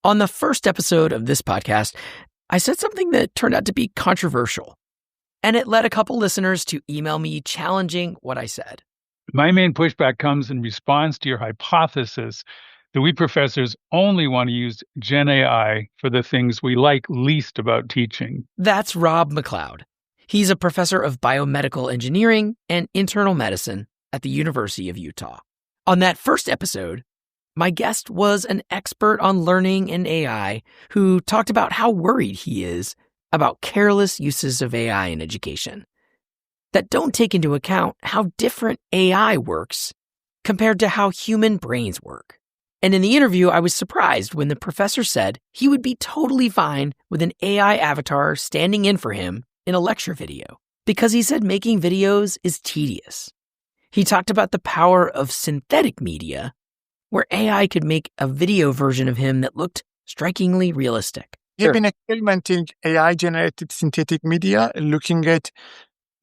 On the first episode of this podcast, I said something that turned out to be controversial, and it led a couple listeners to email me challenging what I said. My main pushback comes in response to your hypothesis that we professors only want to use Gen AI for the things we like least about teaching. That's Rob McLeod. He's a professor of biomedical engineering and internal medicine at the University of Utah. On that first episode, my guest was an expert on learning and AI who talked about how worried he is about careless uses of AI in education that don't take into account how different AI works compared to how human brains work. And in the interview, I was surprised when the professor said he would be totally fine with an AI avatar standing in for him in a lecture video, because he said making videos is tedious. He talked about the power of synthetic media, where AI could make a video version of him that looked strikingly realistic. We've been experimenting AI-generated synthetic media, looking at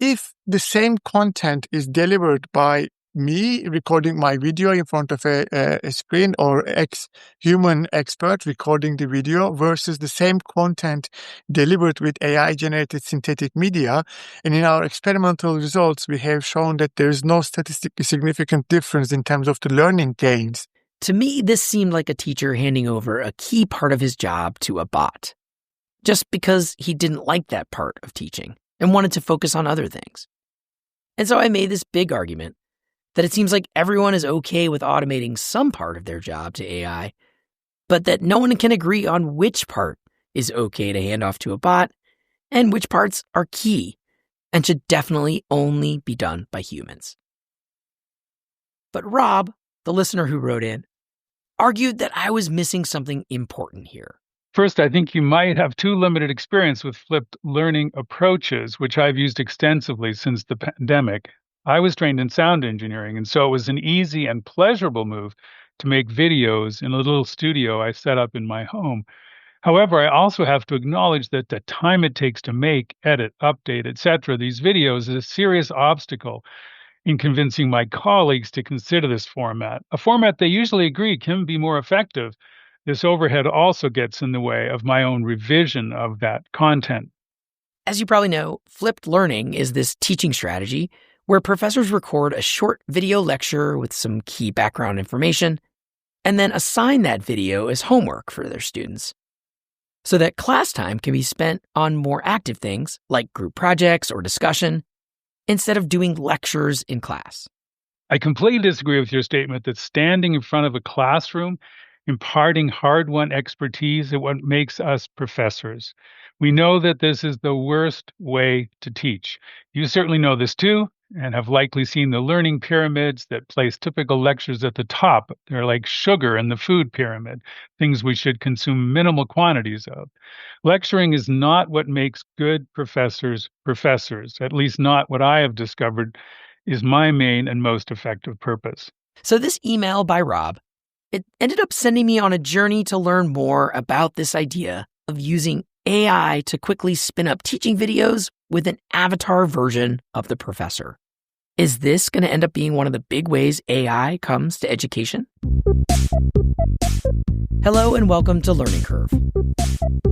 if the same content is delivered by me recording my video in front of a screen, or human expert recording the video, versus the same content delivered with AI-generated synthetic media. And in our experimental results, we have shown that there is no statistically significant difference in terms of the learning gains. To me, this seemed like a teacher handing over a key part of his job to a bot, just because he didn't like that part of teaching and wanted to focus on other things. And so I made this big argument that it seems like everyone is okay with automating some part of their job to AI, but that no one can agree on which part is okay to hand off to a bot and which parts are key and should definitely only be done by humans. But Rob, the listener who wrote in, argued that I was missing something important here. First, I think you might have too limited experience with flipped learning approaches, which I've used extensively since the pandemic. I was trained in sound engineering, and so it was an easy and pleasurable move to make videos in a little studio I set up in my home. However, I also have to acknowledge that the time it takes to make, edit, update, etc., these videos is a serious obstacle in convincing my colleagues to consider this format, a format they usually agree can be more effective. This overhead also gets in the way of my own revision of that content. As you probably know, flipped learning is this teaching strategy where professors record a short video lecture with some key background information and then assign that video as homework for their students, so that class time can be spent on more active things like group projects or discussion instead of doing lectures in class. I completely disagree with your statement that standing in front of a classroom, imparting hard-won expertise is what makes us professors. We know that this is the worst way to teach. You certainly know this too, and have likely seen the learning pyramids that place typical lectures at the top. They're like sugar in the food pyramid, things we should consume minimal quantities of. Lecturing is not what makes good professors professors, at least not what I have discovered is my main and most effective purpose. So this email by Rob, it ended up sending me on a journey to learn more about this idea of using AI to quickly spin up teaching videos with an avatar version of the professor. Is this going to end up being one of the big ways AI comes to education? Hello and welcome to Learning Curve,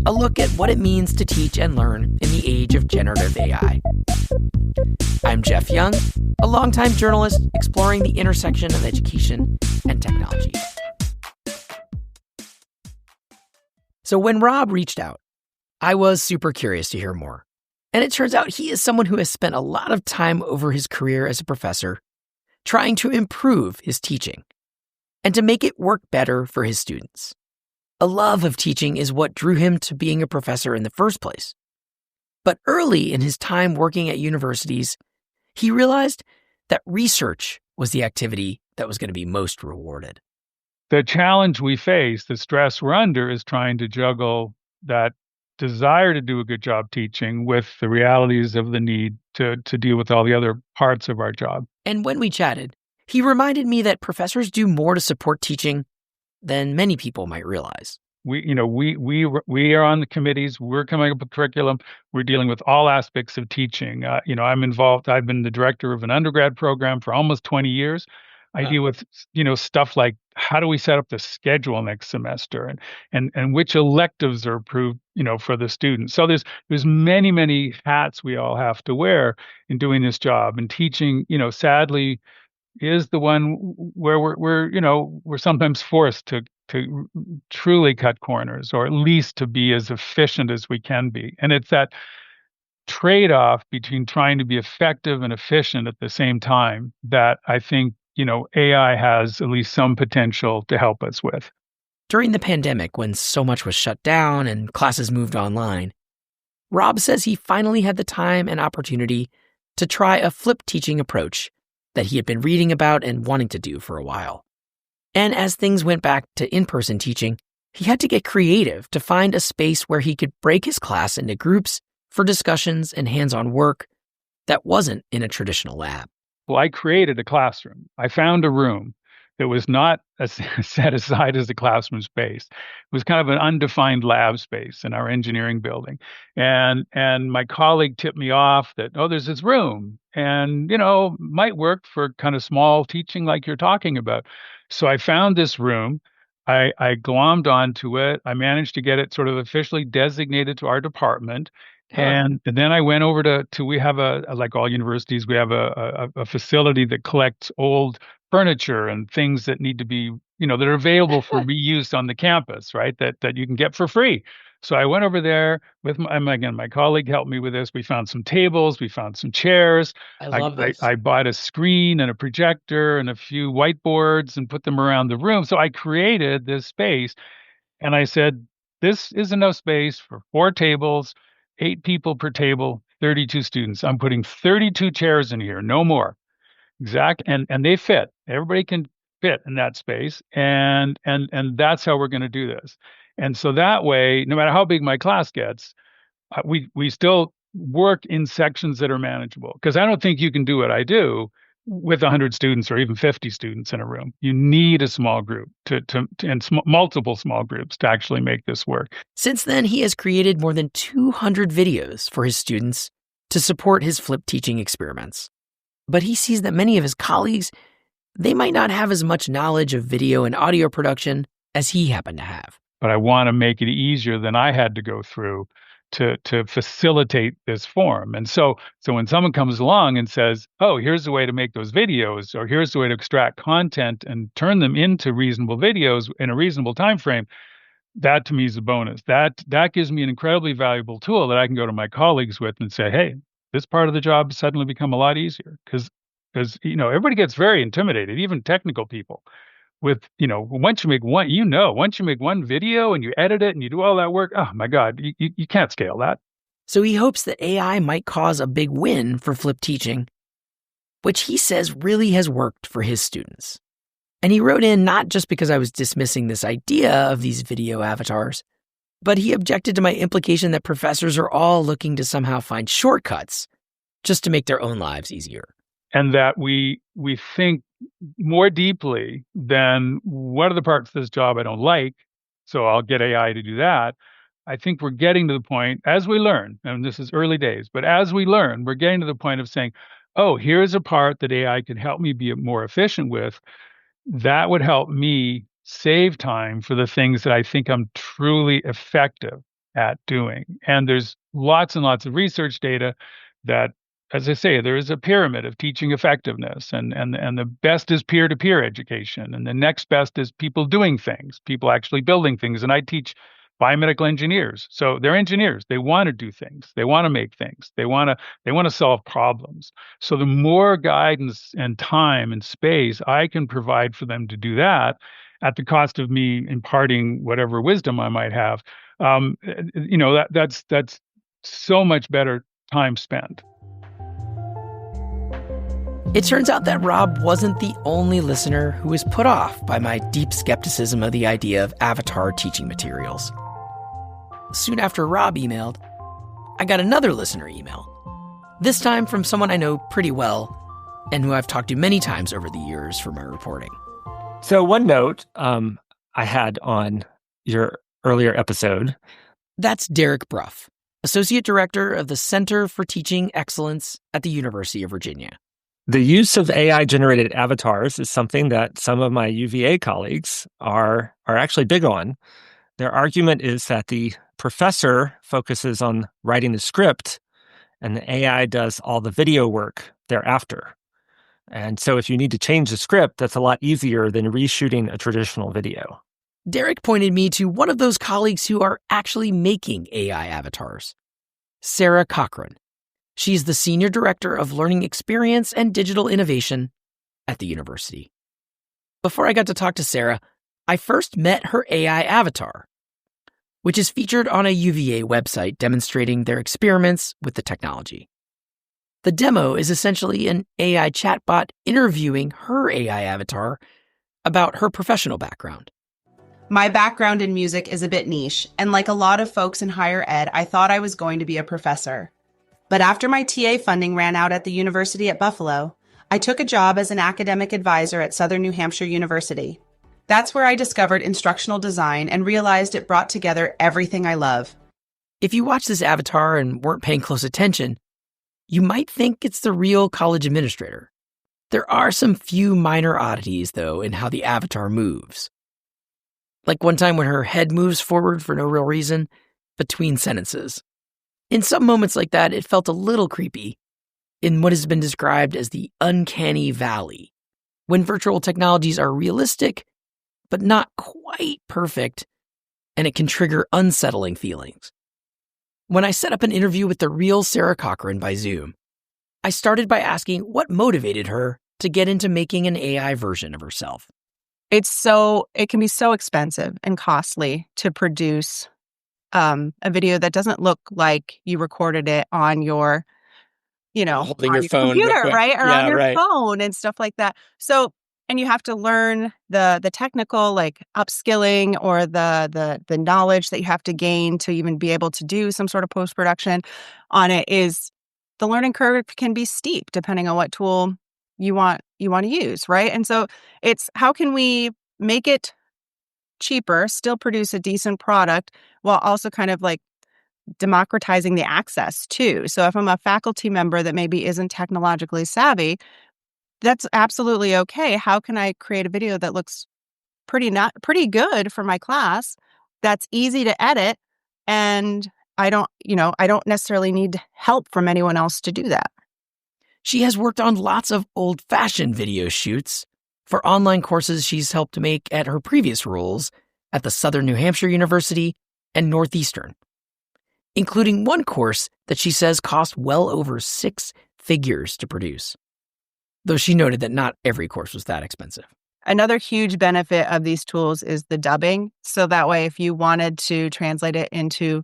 a look at what it means to teach and learn in the age of generative AI. I'm Jeff Young, a longtime journalist exploring the intersection of education and technology. So when Rob reached out, I was super curious to hear more. And it turns out he is someone who has spent a lot of time over his career as a professor trying to improve his teaching and to make it work better for his students. A love of teaching is what drew him to being a professor in the first place. But early in his time working at universities, he realized that research was the activity that was going to be most rewarded. The challenge we face, the stress we're under, is trying to juggle that desire to do a good job teaching with the realities of the need to deal with all the other parts of our job. And when we chatted, he reminded me that professors do more to support teaching than many people might realize. We are on the committees. We're coming up with curriculum. We're dealing with all aspects of teaching. I'm involved. I've been the director of an undergrad program for almost 20 years. I deal with, stuff like how do we set up the schedule next semester and which electives are approved, for the students. So there's many, many hats we all have to wear in doing this job. And teaching, sadly, is the one where we're sometimes forced to truly cut corners, or at least to be as efficient as we can be. And it's that trade-off between trying to be effective and efficient at the same time that I think, AI has at least some potential to help us with. During the pandemic, when so much was shut down and classes moved online, Rob says he finally had the time and opportunity to try a flipped teaching approach that he had been reading about and wanting to do for a while. And as things went back to in-person teaching, he had to get creative to find a space where he could break his class into groups for discussions and hands-on work that wasn't in a traditional lab. Well, I created a classroom. I found a room that was not set aside as a classroom space. It was kind of an undefined lab space in our engineering building. And my colleague tipped me off that, there's this room and, might work for kind of small teaching like you're talking about. So I found this room. I glommed onto it. I managed to get it sort of officially designated to our department. And then I went over to we have like all universities, we have a facility that collects old furniture and things that need to be, that are available for reuse on the campus, right? That you can get for free. So I went over there with my colleague helped me with this. We found some tables, we found some chairs. I love this. I bought a screen and a projector and a few whiteboards and put them around the room. So I created this space and I said, this is enough space for 4 tables, 8 people per table, 32 students. I'm putting 32 chairs in here, no more. Exact. And they fit. Everybody can fit in that space. And that's how we're going to do this. And so that way, no matter how big my class gets, we still work in sections that are manageable. Because I don't think you can do what I do with 100 students or even 50 students in a room. You need a small group multiple small groups to actually make this work. Since then, he has created more than 200 videos for his students to support his flipped teaching experiments. But he sees that many of his colleagues, they might not have as much knowledge of video and audio production as he happened to have. But I want to make it easier than I had to go through to facilitate this form. And so when someone comes along and says, here's the way to make those videos, or here's the way to extract content and turn them into reasonable videos in a reasonable time frame, that to me is a bonus. That gives me an incredibly valuable tool that I can go to my colleagues with and say, hey, this part of the job has suddenly become a lot easier because everybody gets very intimidated, even technical people. With, once you make one video and you edit it and you do all that work, oh my God, you can't scale that. So he hopes that AI might cause a big win for flipped teaching, which he says really has worked for his students. And he wrote in not just because I was dismissing this idea of these video avatars, but he objected to my implication that professors are all looking to somehow find shortcuts just to make their own lives easier. And that we think more deeply than what are the parts of this job I don't like, so I'll get AI to do that. I think we're getting to the point, as we learn, and this is early days, but as we learn, we're getting to the point of saying, here's a part that AI can help me be more efficient with. That would help me save time for the things that I think I'm truly effective at doing. And there's lots and lots of research data that, as I say, there is a pyramid of teaching effectiveness, and the best is peer-to-peer education, and the next best is people doing things, people actually building things. And I teach biomedical engineers, so they're engineers. They want to do things, they want to make things, they want to solve problems. So the more guidance and time and space I can provide for them to do that, at the cost of me imparting whatever wisdom I might have, that's so much better time spent. It turns out that Rob wasn't the only listener who was put off by my deep skepticism of the idea of avatar teaching materials. Soon after Rob emailed, I got another listener email, this time from someone I know pretty well and who I've talked to many times over the years for my reporting. So one note I had on your earlier episode. That's Derek Bruff, Associate Director of the Center for Teaching Excellence at the University of Virginia. The use of AI-generated avatars is something that some of my UVA colleagues are actually big on. Their argument is that the professor focuses on writing the script, and the AI does all the video work thereafter. And so if you need to change the script, that's a lot easier than reshooting a traditional video. Derek pointed me to one of those colleagues who are actually making AI avatars, Sarah Cochran. She's the Senior Director of Learning Experience and Digital Innovation at the university. Before I got to talk to Sarah, I first met her AI avatar, which is featured on a UVA website demonstrating their experiments with the technology. The demo is essentially an AI chatbot interviewing her AI avatar about her professional background. My background in music is a bit niche, and like a lot of folks in higher ed, I thought I was going to be a professor. But after my TA funding ran out at the University at Buffalo, I took a job as an academic advisor at Southern New Hampshire University. That's where I discovered instructional design and realized it brought together everything I love. If you watch this avatar and weren't paying close attention, you might think it's the real college administrator. There are some few minor oddities, though, in how the avatar moves. Like one time when her head moves forward for no real reason between sentences. In some moments like that, it felt a little creepy in what has been described as the uncanny valley, when virtual technologies are realistic, but not quite perfect, and it can trigger unsettling feelings. When I set up an interview with the real Sarah Cochran by Zoom, I started by asking what motivated her to get into making an AI version of herself. It can be so expensive and costly to produce a video that doesn't look like you recorded it on your, Holding on your phone computer, right? Or on your right. phone and stuff like that. So, and you have to learn the technical, like upskilling or the knowledge that you have to gain to even be able to do some sort of post-production on it. Is the learning curve can be steep depending on what tool you want to use, right? And so it's how can we make it cheaper, still produce a decent product while also kind of like democratizing the access too. So if I'm a faculty member that maybe isn't technologically savvy, that's absolutely okay. How can I create a video that looks pretty good for my class, that's easy to edit, and I don't necessarily need help from anyone else to do that. She has worked on lots of old-fashioned video shoots for online courses she's helped make at her previous roles at the Southern New Hampshire University and Northeastern, including one course that she says cost well over 6 figures to produce, though she noted that not every course was that expensive. Another huge benefit of these tools is the dubbing. So that way, if you wanted to translate it into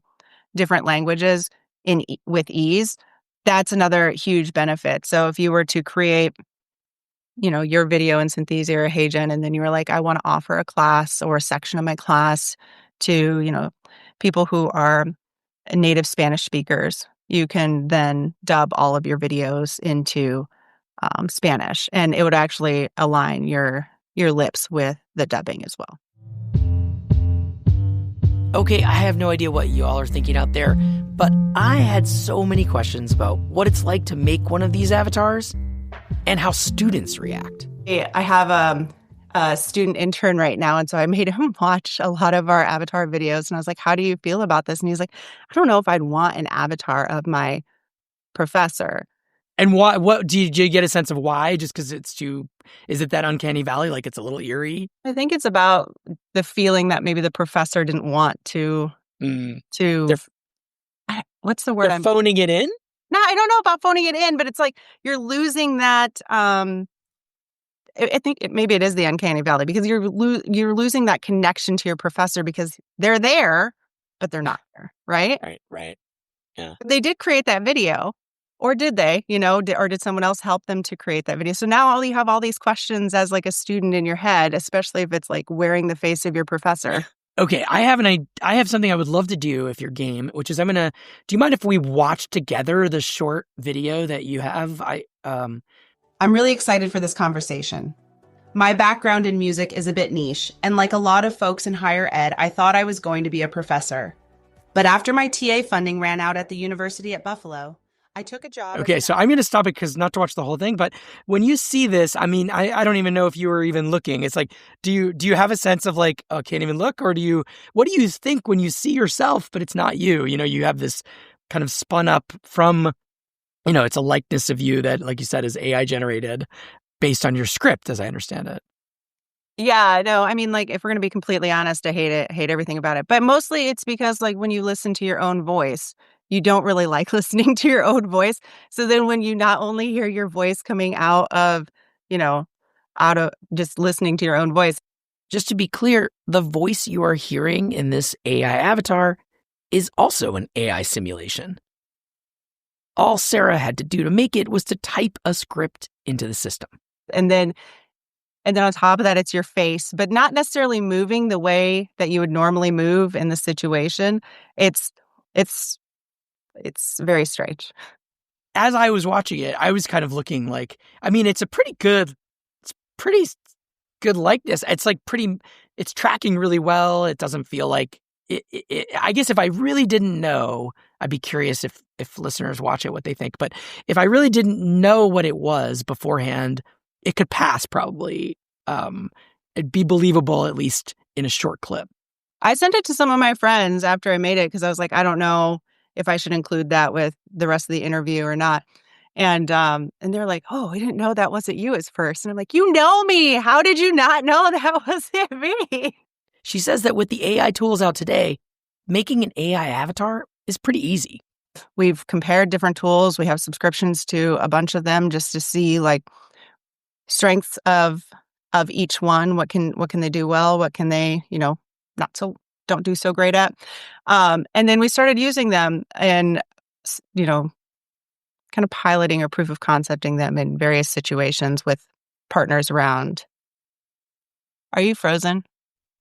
different languages with ease, that's another huge benefit. So if you were to create, your video in Synthesia or HeyGen, and then you were like, I want to offer a class or a section of my class to, people who are native Spanish speakers, you can then dub all of your videos into Spanish, and it would actually align your lips with the dubbing as well. Okay, I have no idea what you all are thinking out there, but I had so many questions about what it's like to make one of these avatars and how students react. I have a student intern right now, and so I made him watch a lot of our avatar videos, and I was like, how do you feel about this? And he's like, I don't know if I'd want an avatar of my professor. And why? What do you get a sense of why? Just because is it that uncanny valley? Like it's a little eerie? I think it's about the feeling that maybe the professor didn't want to what's the word? They're phoning it in? No, I don't know about phoning it in, but it's like you're losing that. I think maybe it is the uncanny valley because you're losing that connection to your professor because they're there, but they're not there, right? Right. Yeah. They did create that video. Or did they, or did someone else help them to create that video? So now you have all these questions as like a student in your head, especially if it's like wearing the face of your professor. Okay, I have something I would love to do if you're game, which is do you mind if we watch together the short video that you have? I'm really excited for this conversation. My background in music is a bit niche, and like a lot of folks in higher ed, I thought I was going to be a professor. But after my TA funding ran out at the University at Buffalo, I took a job. Okay, so I'm going to stop it because not to watch the whole thing, but when you see this, I mean, I don't even know if you were even looking. It's like, do you have a sense of like, oh, can't even look? Or what do you think when you see yourself, but it's not you? You know, you have this kind of spun up from, you know, it's a likeness of you that, like you said, is AI generated based on your script, as I understand it. Yeah, no, I mean, like, if we're going to be completely honest, I hate everything about it. But mostly it's because, like, when you listen to your own voice, you don't really like listening to your own voice. So then when you not only hear your voice coming out of just listening to your own voice. Just to be clear, the voice you are hearing in this AI avatar is also an AI simulation. All Sarah had to do to make it was to type a script into the system. And then on top of that, it's your face, but not necessarily moving the way that you would normally move in the situation. It's very strange. As I was watching it, I was kind of looking like, I mean, it's pretty good likeness. It's tracking really well. It doesn't feel like I guess if I really didn't know, I'd be curious if listeners watch it, what they think. But if I really didn't know what it was beforehand, it could pass probably. It'd be believable, at least in a short clip. I sent it to some of my friends after I made it because I was like, I don't know if I should include that with the rest of the interview or not. And they're like, oh, I didn't know that wasn't you at first. And I'm like, you know me. How did you not know that wasn't me? She says that with the AI tools out today, making an AI avatar is pretty easy. We've compared different tools. We have subscriptions to a bunch of them just to see like strengths of each one. What can they do well? What can they, don't do so great at? And then we started using them and, kind of piloting or proof of concepting them in various situations with partners around. Are you frozen?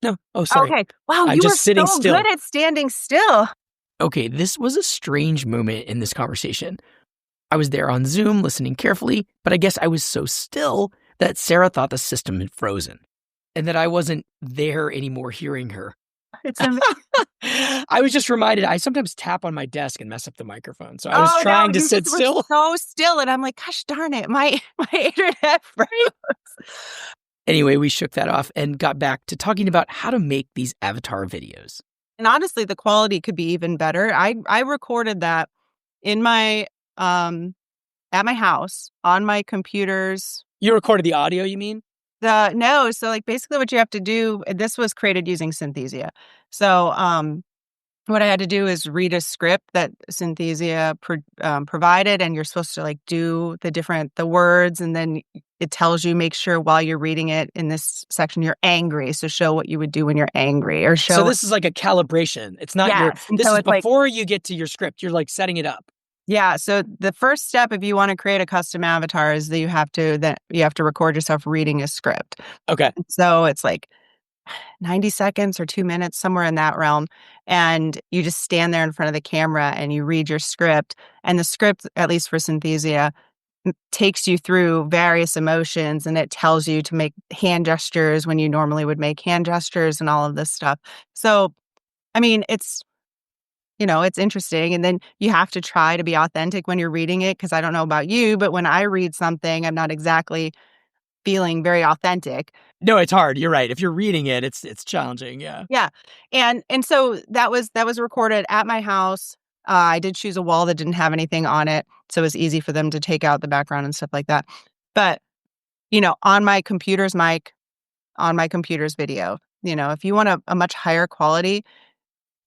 No. Oh, sorry. Okay. Wow, I'm you just were sitting so still. good at standing still. Okay, this was a strange moment in this conversation. I was there on Zoom listening carefully, but I guess I was so still that Sarah thought the system had frozen and that I wasn't there anymore hearing her. It's amazing. I was just reminded, I sometimes tap on my desk and mess up the microphone. So I was trying to sit still. So still. And I'm like, gosh darn it, my internet froze. Anyway, we shook that off and got back to talking about how to make these avatar videos. And honestly, the quality could be even better. I recorded that in my at my house on my computers. You recorded the audio, you mean? No. So like basically what you have to do, this was created using Synthesia. So what I had to do is read a script that Synthesia provided, and you're supposed to like do the words, and then it tells you, make sure while you're reading it in this section, you're angry. So show what you would do when you're angry, or show. So this is like a calibration. It's not this is before you get to your script. You're like setting it up. Yeah. So the first step, if you want to create a custom avatar, is that you have to record yourself reading a script. Okay. So it's like 90 seconds or 2 minutes, somewhere in that realm. And you just stand there in front of the camera and you read your script. And the script, at least for Synthesia, takes you through various emotions, and it tells you to make hand gestures when you normally would make hand gestures and all of this stuff. So, I mean, it's interesting. And then you have to try to be authentic when you're reading it, because I don't know about you, but when I read something, I'm not exactly feeling very authentic. No, it's hard. You're right. If you're reading it, it's challenging. Yeah. Yeah. And so that was recorded at my house. I did choose a wall that didn't have anything on it, so it was easy for them to take out the background and stuff like that. But, on my computer's mic, on my computer's video, if you want a much higher quality,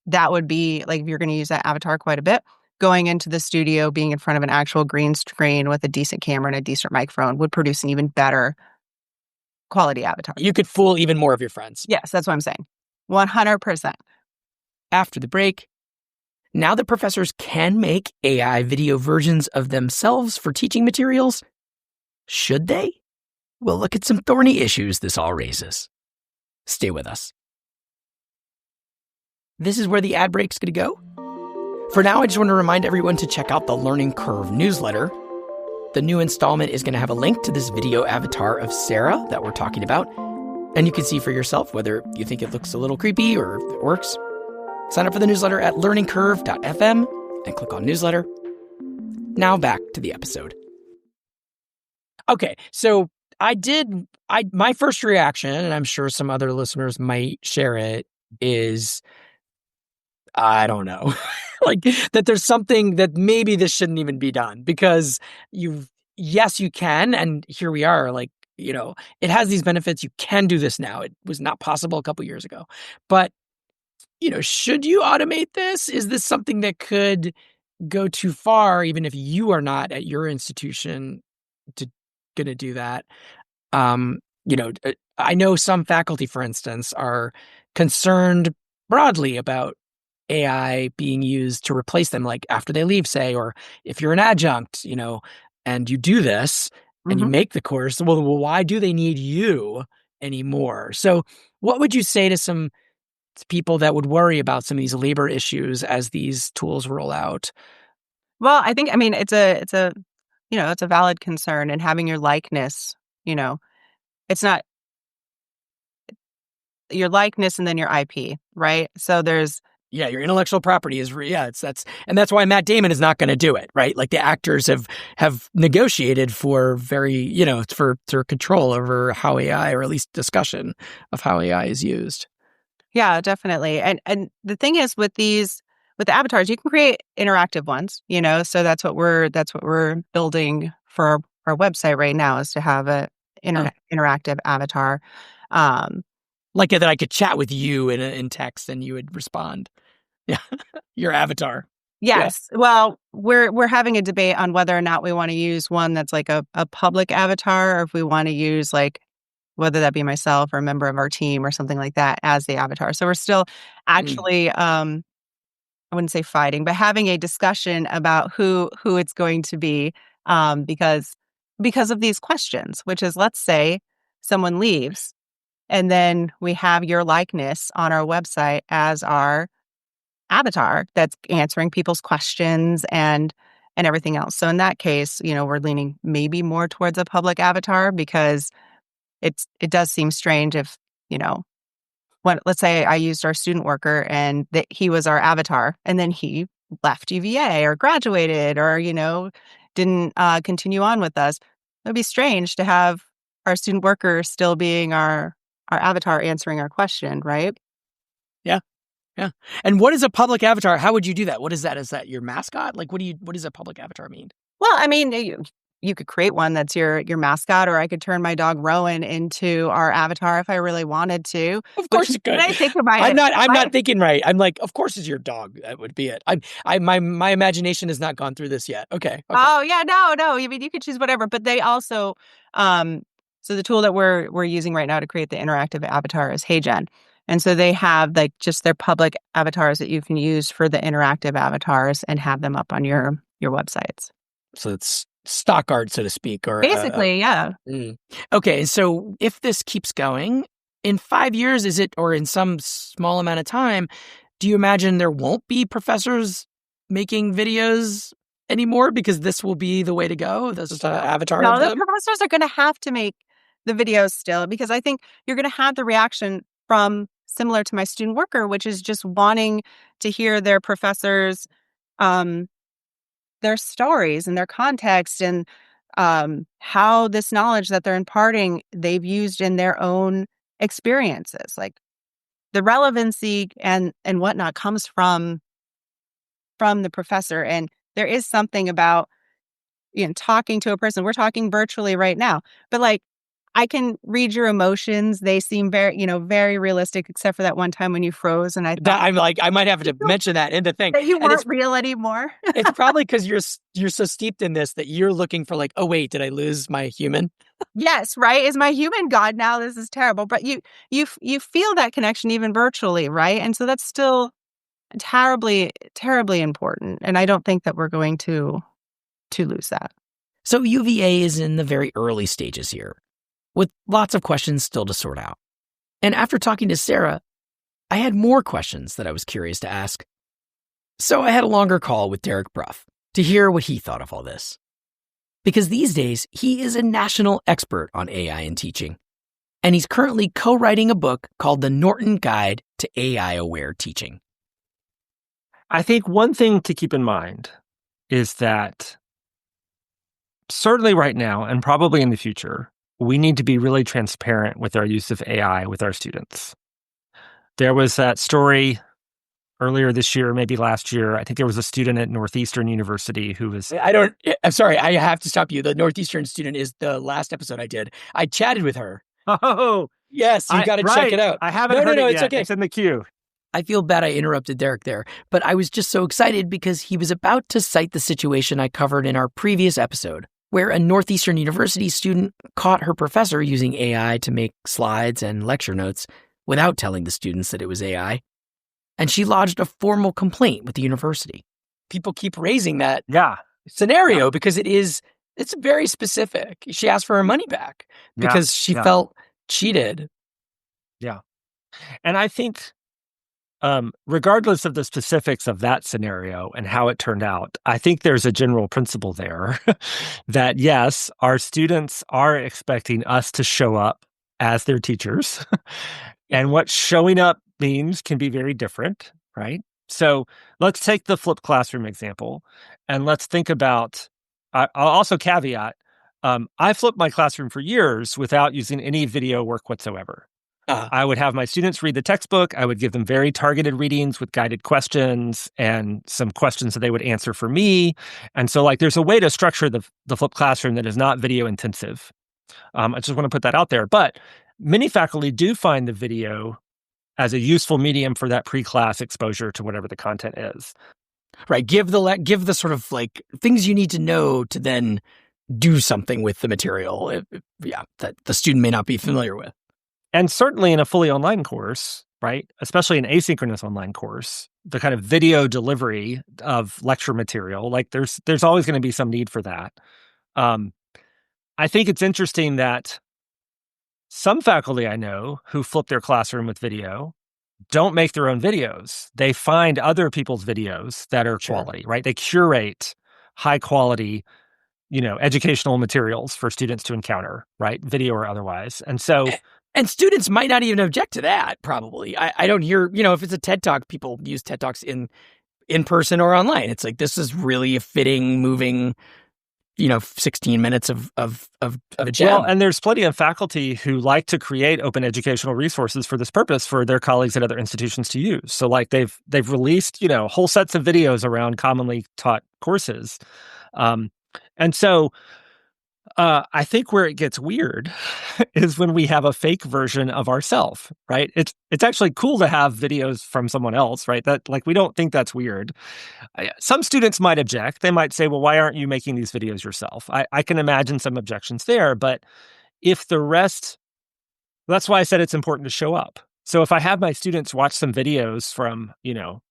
that would be like, if you're going to use that avatar quite a bit, going into the studio, being in front of an actual green screen with a decent camera and a decent microphone would produce an even better quality avatar. You could fool even more of your friends. Yes, that's what I'm saying. 100%. After the break, now that professors can make AI video versions of themselves for teaching materials, should they? We'll look at some thorny issues this all raises. Stay with us. This is where the ad break's going to go. For now, I just want to remind everyone to check out the Learning Curve newsletter. The new installment is going to have a link to this video avatar of Sarah that we're talking about, and you can see for yourself whether you think it looks a little creepy or if it works. Sign up for the newsletter at learningcurve.fm and click on newsletter. Now back to the episode. Okay, so my first reaction, and I'm sure some other listeners might share it, is, I don't know, like that there's something that maybe this shouldn't even be done, because yes, you can. And here we are, like, it has these benefits. You can do this now. It was not possible a couple years ago. But, should you automate this? Is this something that could go too far, even if you are not at your institution going to do that? I know some faculty, for instance, are concerned broadly about AI being used to replace them, like after they leave, say, or if you're an adjunct, and you do this and you make the course, well, why do they need you anymore? So what would you say to some people that would worry about some of these labor issues as these tools roll out? Well, it's a valid concern, and having your likeness, it's not your likeness and then your IP, right? So there's your intellectual property is that's why Matt Damon is not going to do it, right? Like the actors have negotiated for for control over how AI, or at least discussion of how AI is used. Yeah, definitely. And the thing is with the avatars, you can create interactive ones, so that's what we're building for our website right now, is to have a interactive avatar. Like that I could chat with you in text and you would respond. Yeah. Your avatar. Yes. Yeah. Well, we're having a debate on whether or not we want to use one that's like a public avatar, or if we want to use like, whether that be myself or a member of our team or something like that as the avatar. So we're still actually, I wouldn't say fighting, but having a discussion about who it's going to be, because of these questions, which is, let's say someone leaves, and then we have your likeness on our website as our avatar that's answering people's questions and everything else. So in that case, we're leaning maybe more towards a public avatar, because it does seem strange if, let's say I used our student worker and that he was our avatar, and then he left UVA or graduated or, didn't continue on with us. It would be strange to have our student worker still being our avatar answering our question, right? Yeah. Yeah. And what is a public avatar? How would you do that? What is that? Is that your mascot? Like, what does a public avatar mean? Well, you could create one that's your mascot, or I could turn my dog Rowan into our avatar if I really wanted to. Of course you could. I think about I'm not thinking right. I'm like, of course it's your dog. That would be it. My imagination has not gone through this yet. Okay. Oh yeah, no. You could choose whatever, but they also, so the tool that we're using right now to create the interactive avatar is HeyGen. And so they have like just their public avatars that you can use for the interactive avatars and have them up on your websites. So it's stock art, so to speak, or basically, yeah. Okay, so if this keeps going in 5 years, or in some small amount of time, do you imagine there won't be professors making videos anymore because this will be the way to go? This avatar. No, the professors are going to have to make the videos still, because I think you're going to have the reaction from similar to my student worker, which is just wanting to hear their professors, their stories and their context, and how this knowledge that they're imparting they've used in their own experiences. Like the relevancy and whatnot comes from the professor. And there is something about talking to a person. We're talking virtually right now, but like I can read your emotions. They seem very, very realistic, except for that one time when you froze. And I'm like, I might have to mention that in the thing. That you weren't real anymore. It's probably because you're so steeped in this that you're looking for like, oh wait, did I lose my human? Yes, right. Is my human gone now? This is terrible. But you feel that connection even virtually, right? And so that's still terribly, terribly important. And I don't think that we're going to lose that. So UVA is in the very early stages here, with lots of questions still to sort out. And after talking to Sarah, I had more questions that I was curious to ask. So I had a longer call with Derek Bruff to hear what he thought of all this. Because these days, he is a national expert on AI in teaching. And he's currently co-writing a book called The Norton Guide to AI-Aware Teaching. I think one thing to keep in mind is that certainly right now, and probably in the future, we need to be really transparent with our use of AI with our students. There was that story earlier this year, maybe last year. I think there was a student at Northeastern University who was... I'm sorry, I have to stop you. The Northeastern student is the last episode I did. I chatted with her. Oh, yes, you got to check it out. I haven't heard it it's yet. okay. It's in the queue. I feel bad I interrupted Derek there, but I was just so excited because he was about to cite the situation I covered in our previous episode, where a Northeastern University student caught her professor using AI to make slides and lecture notes without telling the students that it was AI. And she lodged a formal complaint with the university. People keep raising that scenario because it's very specific. She asked for her money back because she felt cheated. Yeah. And I think, regardless of the specifics of that scenario and how it turned out, I think there's a general principle there that, yes, our students are expecting us to show up as their teachers. And what showing up means can be very different, right? So let's take the flipped classroom example, and let's think about, I'll also caveat, I flipped my classroom for years without using any video work whatsoever. I would have my students read the textbook. I would give them very targeted readings with guided questions and some questions that they would answer for me. And so there's a way to structure the flipped classroom that is not video intensive. I just want to put that out there. But many faculty do find the video as a useful medium for that pre-class exposure to whatever the content is. Right. Give the sort of things you need to know to then do something with the material. That the student may not be familiar with. And certainly in a fully online course, right, especially an asynchronous online course, the kind of video delivery of lecture material, there's always going to be some need for that. I think it's interesting that some faculty I know who flip their classroom with video don't make their own videos. They find other people's videos that are quality, right? They curate high quality, educational materials for students to encounter, right? Video or otherwise. And so... And students might not even object to that, probably. I don't hear, if it's a TED Talk, people use TED Talks in person or online. It's this is really a fitting, moving, 16 minutes of a gem. Well, and there's plenty of faculty who like to create open educational resources for this purpose for their colleagues at other institutions to use. So they've released, whole sets of videos around commonly taught courses. And so I think where it gets weird is when we have a fake version of ourselves, right? It's actually cool to have videos from someone else, right? That we don't think that's weird. Some students might object. They might say, well, why aren't you making these videos yourself? I can imagine some objections there, but if the rest, that's why I said it's important to show up. So if I have my students watch some videos from,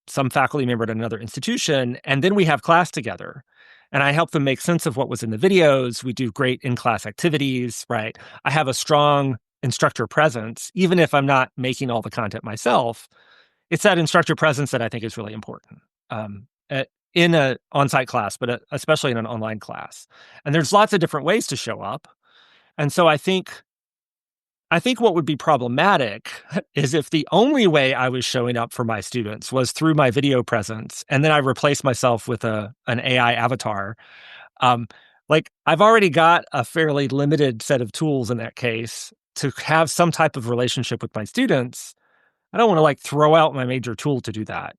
some faculty member at another institution, and then we have class together, and I help them make sense of what was in the videos. We do great in-class activities, right? I have a strong instructor presence, even if I'm not making all the content myself. It's that instructor presence that I think is really important in an on-site class, but especially in an online class. And there's lots of different ways to show up. And so I think what would be problematic is if the only way I was showing up for my students was through my video presence, and then I replace myself with an AI avatar. I've already got a fairly limited set of tools in that case to have some type of relationship with my students. I don't want to throw out my major tool to do that.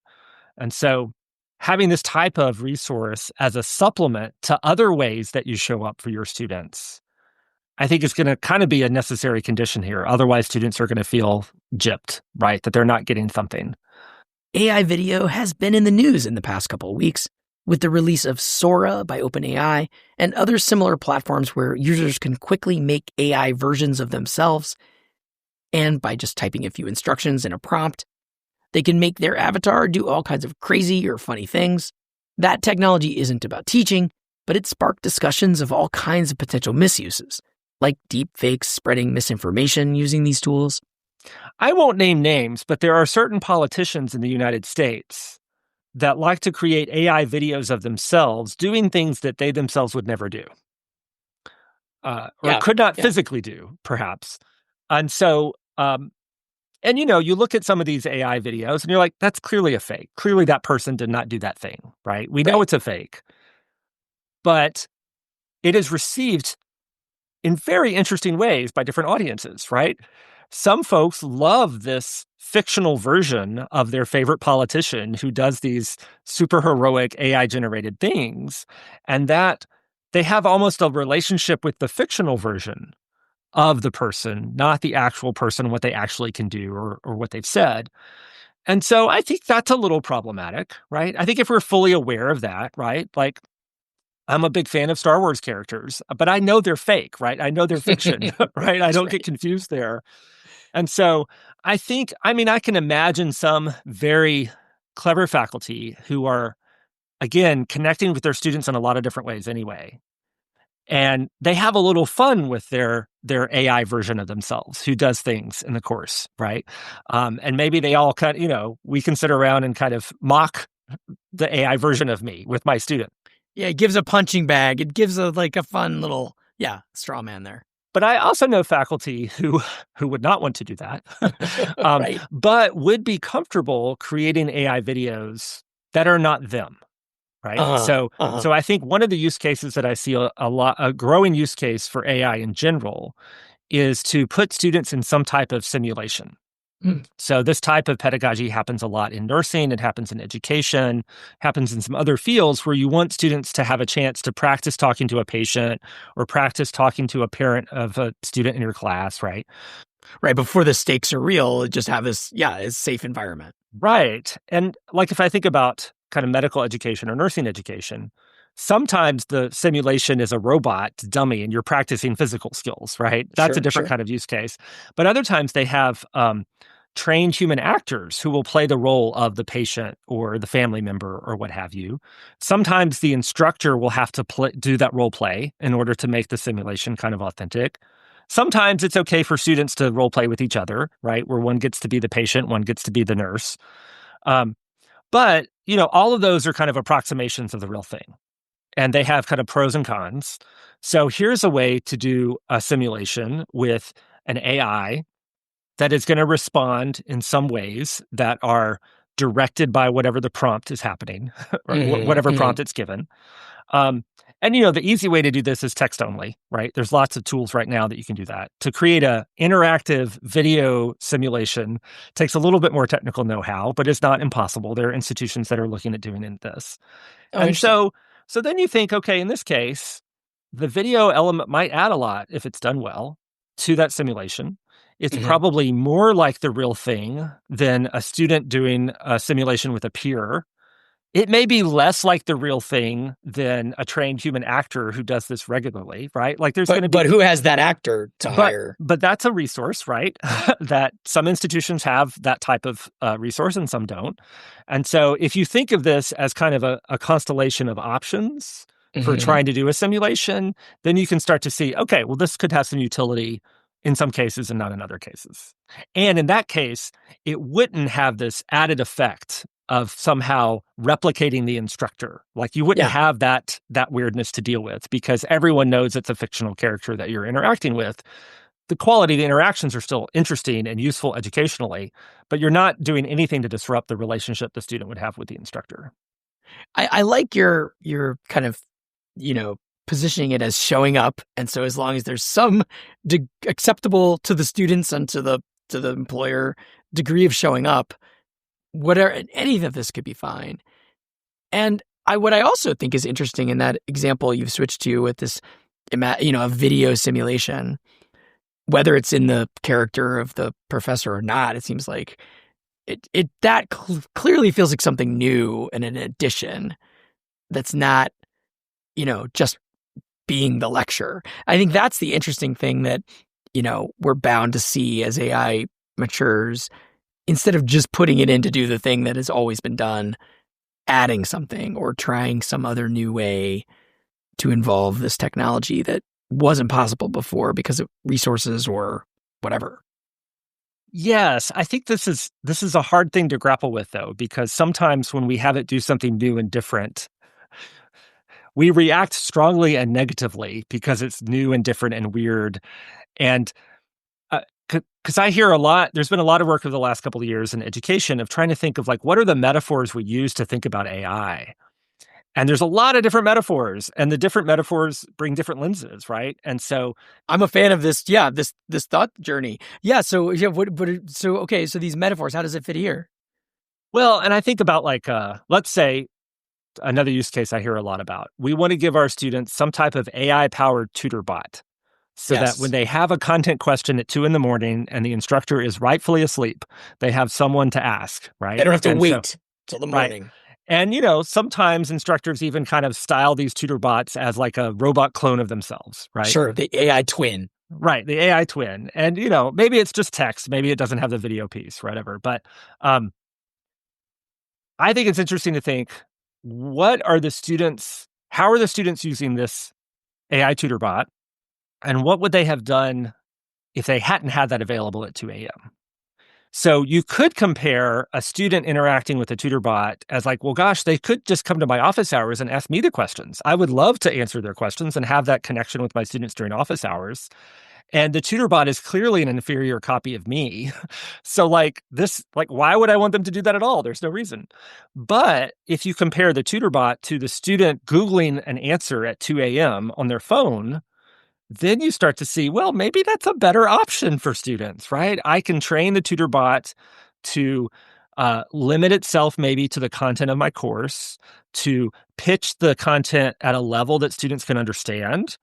And so having this type of resource as a supplement to other ways that you show up for your students, I think it's going to kind of be a necessary condition here. Otherwise, students are going to feel gypped, right? That they're not getting something. AI video has been in the news in the past couple of weeks with the release of Sora by OpenAI and other similar platforms where users can quickly make AI versions of themselves. And by just typing a few instructions in a prompt, they can make their avatar do all kinds of crazy or funny things. That technology isn't about teaching, but it sparked discussions of all kinds of potential misuses, like deep fakes spreading misinformation using these tools. I won't name names, but there are certain politicians in the United States that like to create AI videos of themselves doing things that they themselves would never do. Or could not physically do, perhaps. And so, you look at some of these AI videos and you're like, that's clearly a fake. Clearly that person did not do that thing, right? We know it's a fake. But it is received in very interesting ways by different audiences, right? Some folks love this fictional version of their favorite politician who does these super heroic AI-generated things, and that they have almost a relationship with the fictional version of the person, not the actual person, what they actually can do or what they've said. And so I think that's a little problematic, right? I think if we're fully aware of that, right? Like, I'm a big fan of Star Wars characters, but I know they're fake, right? I know they're fiction, right? I don't get confused there. And so I think, I mean, I can imagine some very clever faculty who are, again, connecting with their students in a lot of different ways anyway. And they have a little fun with their AI version of themselves who does things in the course, right? And maybe they all kind of, we can sit around and kind of mock the AI version of me with my student. Yeah, it gives a punching bag. It gives a fun little, straw man there. But I also know faculty who would not want to do that, Right. but would be comfortable creating AI videos that are not them, right? So I think one of the use cases that I see a growing use case for AI in general is to put students in some type of simulation. So this type of pedagogy happens a lot in nursing, it happens in education, happens in some other fields where you want students to have a chance to practice talking to a patient or practice talking to a parent of a student in your class, right? Right, before the stakes are real, just have this, a safe environment. Right. And like if I think about kind of medical education or nursing education, sometimes the simulation is a robot dummy and you're practicing physical skills, right? That's a different kind of use case. But other times they have trained human actors who will play the role of the patient or the family member or what have you. Sometimes the instructor will have to do that role play in order to make the simulation kind of authentic. Sometimes it's okay for students to role play with each other, right? Where one gets to be the patient, one gets to be the nurse. But, all of those are kind of approximations of the real thing. And they have kind of pros and cons. So here's a way to do a simulation with an AI that is going to respond in some ways that are directed by whatever the prompt is happening, or whatever prompt it's given. And, the easy way to do this is text only, right? There's lots of tools right now that you can do that. To create a interactive video simulation takes a little bit more technical know-how, but it's not impossible. There are institutions that are looking at doing this. And so then you think, okay, in this case, the video element might add a lot if it's done well to that simulation. It's probably more like the real thing than a student doing a simulation with a peer. It may be less like the real thing than a trained human actor who does this regularly, right? Like there's going to be, but who has that actor to hire? But that's a resource, right? That some institutions have that type of resource and some don't. And so if you think of this as kind of a constellation of options for trying to do a simulation, then you can start to see, okay, well, this could have some utility in some cases and not in other cases. And in that case, it wouldn't have this added effect of somehow replicating the instructor. Like you wouldn't have that weirdness to deal with because everyone knows it's a fictional character that you're interacting with. The quality of the interactions are still interesting and useful educationally, but you're not doing anything to disrupt the relationship the student would have with the instructor. I like your kind of, positioning it as showing up. And so as long as there's some acceptable to the students and to the employer degree of showing up, whatever, any of this could be fine. And what I also think is interesting in that example you've switched to with this, a video simulation, whether it's in the character of the professor or not, it seems like that clearly feels like something new and an addition that's not, just being the lecture. I think that's the interesting thing that, we're bound to see as AI matures. Instead of just putting it in to do the thing that has always been done, adding something or trying some other new way to involve this technology that wasn't possible before because of resources or whatever. Yes, I think this is a hard thing to grapple with, though, because sometimes when we have it do something new and different, we react strongly and negatively because it's new and different and weird. And because I hear there's been a lot of work over the last couple of years in education of trying to think of like, what are the metaphors we use to think about AI? And there's a lot of different metaphors, and the different metaphors bring different lenses, right? And so I'm a fan of this. Yeah, this thought journey. Yeah. So okay. So these metaphors, how does it fit here? Well, and I think about let's say another use case I hear a lot about. We want to give our students some type of AI-powered tutor bot so that when they have a content question at 2 a.m. and the instructor is rightfully asleep, they have someone to ask, right? They don't have to wait till the morning. Right. And, sometimes instructors even kind of style these tutor bots as like a robot clone of themselves, right? Sure, the AI twin. Right, the AI twin. And, maybe it's just text. Maybe it doesn't have the video piece, whatever. But I think it's interesting to think, how are the students using this AI tutor bot? And what would they have done if they hadn't had that available at 2 a.m.? So you could compare a student interacting with a tutor bot as like, well, gosh, they could just come to my office hours and ask me the questions. I would love to answer their questions and have that connection with my students during office hours. And the tutor bot is clearly an inferior copy of me. So why would I want them to do that at all? There's no reason. But if you compare the tutor bot to the student Googling an answer at 2 a.m. on their phone, then you start to see, well, maybe that's a better option for students, right? I can train the tutor bot to limit itself maybe to the content of my course, to pitch the content at a level that students can understand,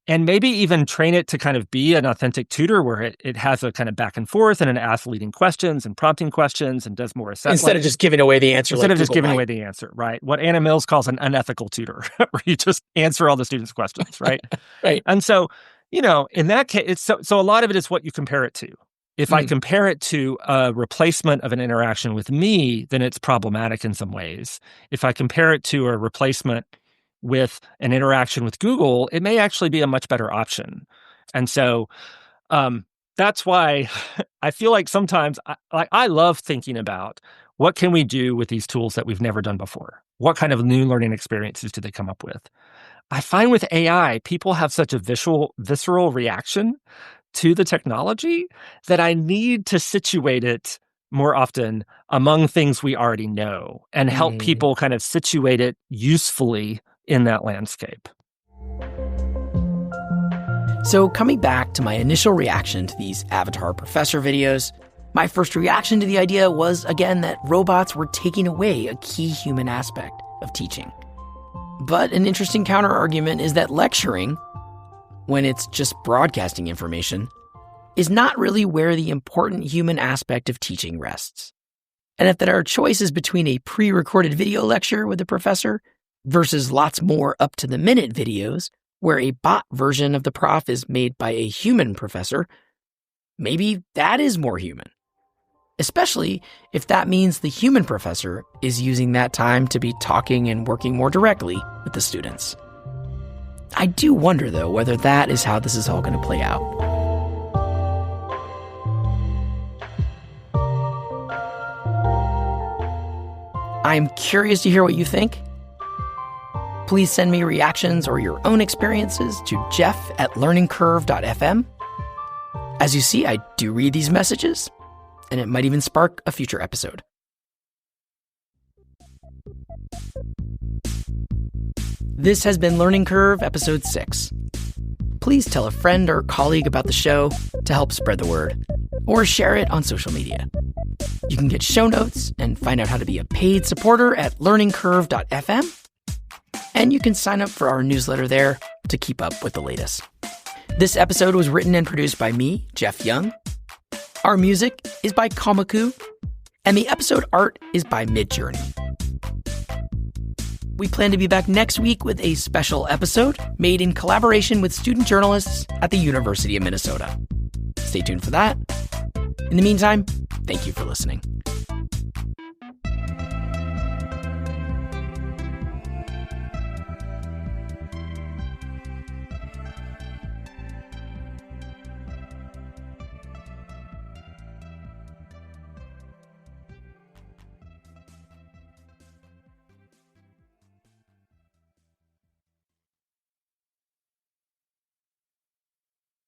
and maybe even train it to kind of be an authentic tutor where it has a kind of back and forth and it asks leading questions and prompting questions and does more assessment. Instead of just giving away the answer. Instead of just giving away the answer, right? What Anna Mills calls an unethical tutor, where you just answer all the students' questions, right? Right. And so, in that case, so a lot of it is what you compare it to. If I compare it to a replacement of an interaction with me, then it's problematic in some ways. If I compare it to a replacement with an interaction with Google, it may actually be a much better option. And so that's why I feel like sometimes I love thinking about what can we do with these tools that we've never done before? What kind of new learning experiences do they come up with? I find with AI, people have such a visceral reaction to the technology that I need to situate it more often among things we already know and help people kind of situate it usefully in that landscape. So coming back to my initial reaction to these Avatar Professor videos, my first reaction to the idea was, again, that robots were taking away a key human aspect of teaching. But an interesting counter-argument is that lecturing, when it's just broadcasting information, is not really where the important human aspect of teaching rests. And if there are choices between a pre-recorded video lecture with a professor versus lots more up-to-the-minute videos where a bot version of the prof is made by a human professor, maybe that is more human. Especially if that means the human professor is using that time to be talking and working more directly with the students. I do wonder, though, whether that is how this is all going to play out. I'm curious to hear what you think. Please send me reactions or your own experiences to jeff@learningcurve.fm. As you see, I do read these messages, and it might even spark a future episode. This has been Learning Curve, Episode 6. Please tell a friend or colleague about the show to help spread the word, or share it on social media. You can get show notes and find out how to be a paid supporter at learningcurve.fm, and you can sign up for our newsletter there to keep up with the latest. This episode was written and produced by me, Jeff Young. Our music is by Komaku, and the episode art is by Midjourney. We plan to be back next week with a special episode made in collaboration with student journalists at the University of Minnesota. Stay tuned for that. In the meantime, thank you for listening.